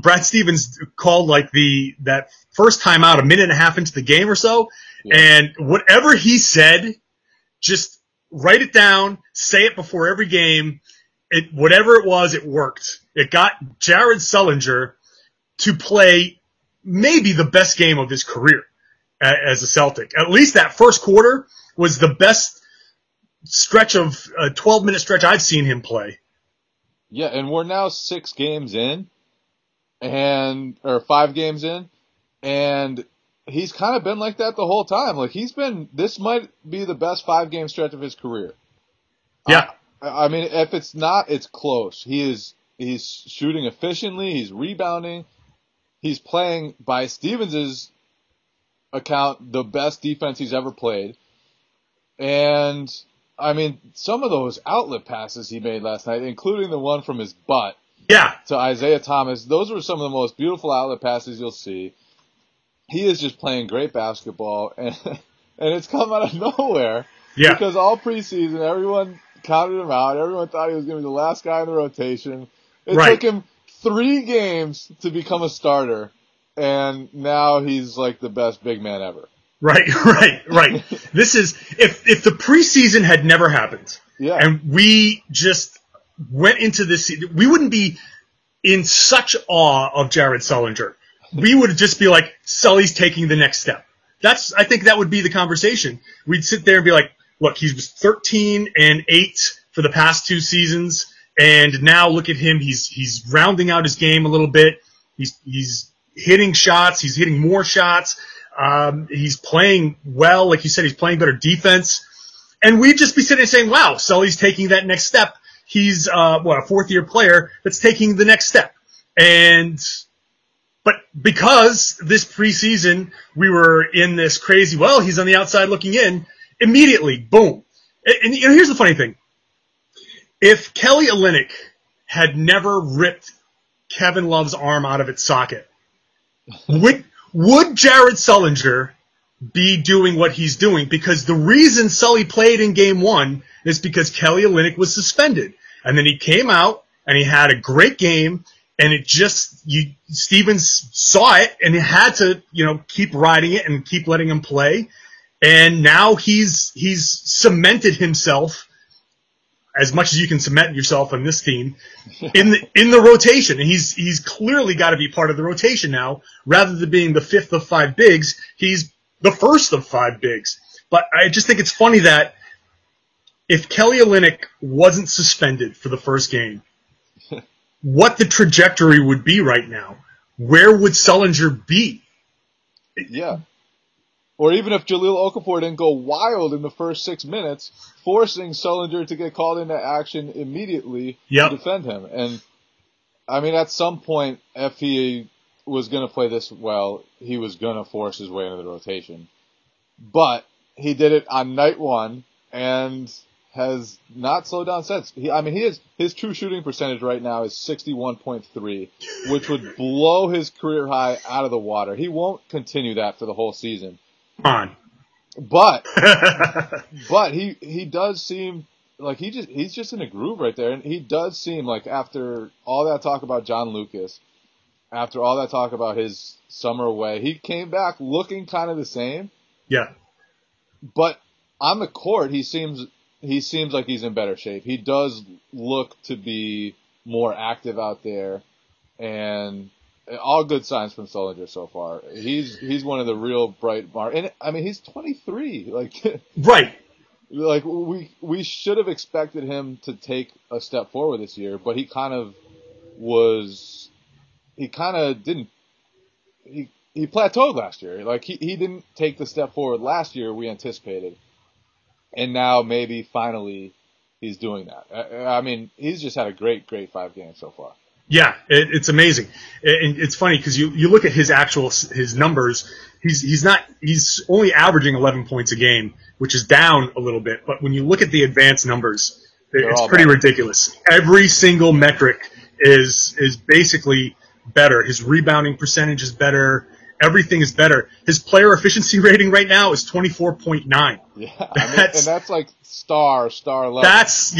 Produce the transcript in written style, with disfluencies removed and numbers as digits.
Brad Stevens called like that first time out a minute and a half into the game or so, and whatever he said, just write it down, say it before every game. Whatever it was, it worked. It got Jared Sullinger to play maybe the best game of his career as a Celtic. At least that first quarter was the best stretch of a 12-minute stretch I've seen him play. Yeah, and we're now 6 games in, or 5 games in, and he's kind of been like that the whole time. Like this might be the best 5-game stretch of his career. Yeah. I mean, if it's not, it's close. He's shooting efficiently, he's rebounding, he's playing, by Stevens' account, the best defense he's ever played. And I mean, some of those outlet passes he made last night, including the one from his butt to Isaiah Thomas, those were some of the most beautiful outlet passes you'll see. He is just playing great basketball, and it's come out of nowhere. Yeah. Because all preseason, everyone counted him out. Everyone thought he was going to be the last guy in the rotation. It took him 3 games to become a starter, and now he's like the best big man ever. Right. This is if the preseason had never happened, and we just went into this, we wouldn't be in such awe of Jared Sullinger. We would just be like, Sully's taking the next step. I think that would be the conversation. We'd sit there and be like, look, he was 13-8 for the past 2 seasons, and now look at him. He's rounding out his game a little bit. He's hitting shots. He's hitting more shots. He's playing well. Like you said, he's playing better defense. And we'd just be sitting there saying, wow, Sully's taking that next step. He's, a 4th-year player that's taking the next step. But because this preseason we were in this crazy, well, he's on the outside looking in, immediately, boom. And here's the funny thing. If Kelly Olynyk had never ripped Kevin Love's arm out of its socket, would Jared Sullinger be doing what he's doing? Because the reason Sully played in Game 1 is because Kelly Olynyk was suspended. And then he came out, and he had a great game, and Stevens saw it, and he had to, keep riding it and keep letting him play. And now he's cemented himself, as much as you can cement yourself on this team, in the rotation. And he's clearly got to be part of the rotation now. Rather than being the 5th of 5 bigs, he's the 1st of 5 bigs. But I just think it's funny that if Kelly Olynyk wasn't suspended for the first game, what the trajectory would be right now. Where would Sullinger be? Yeah. Or even if Jahlil Okafor didn't go wild in the first 6 minutes, forcing Sullinger to get called into action immediately to defend him. And, I mean, at some point, if he was going to play this well, he was going to force his way into the rotation. But he did it on night 1 and has not slowed down since. His true shooting percentage right now is 61.3, which would blow his career high out of the water. He won't continue that for the whole season. Come on. But he does seem like he's just in a groove right there, and he does seem like after all that talk about John Lucas, after all that talk about his summer away, he came back looking kind of the same. Yeah. But on the court, he seems like he's in better shape. He does look to be more active out there, and all good signs from Sullinger so far. He's one of the real bright marks. And I mean, he's 23. Like, right. Like we should have expected him to take a step forward this year, but he kind of didn't. He plateaued last year. Like he didn't take the step forward last year we anticipated. And now maybe finally he's doing that. I mean, he's just had a great 5 games so far. Yeah, it's amazing. And it's funny because you look at his numbers. He's only averaging 11 points a game, which is down a little bit. But when you look at the advanced numbers, it's pretty ridiculous. Every single metric is basically better. His rebounding percentage is better. Everything is better. His player efficiency rating right now is 24.9. Yeah, and that's like star level. Yes.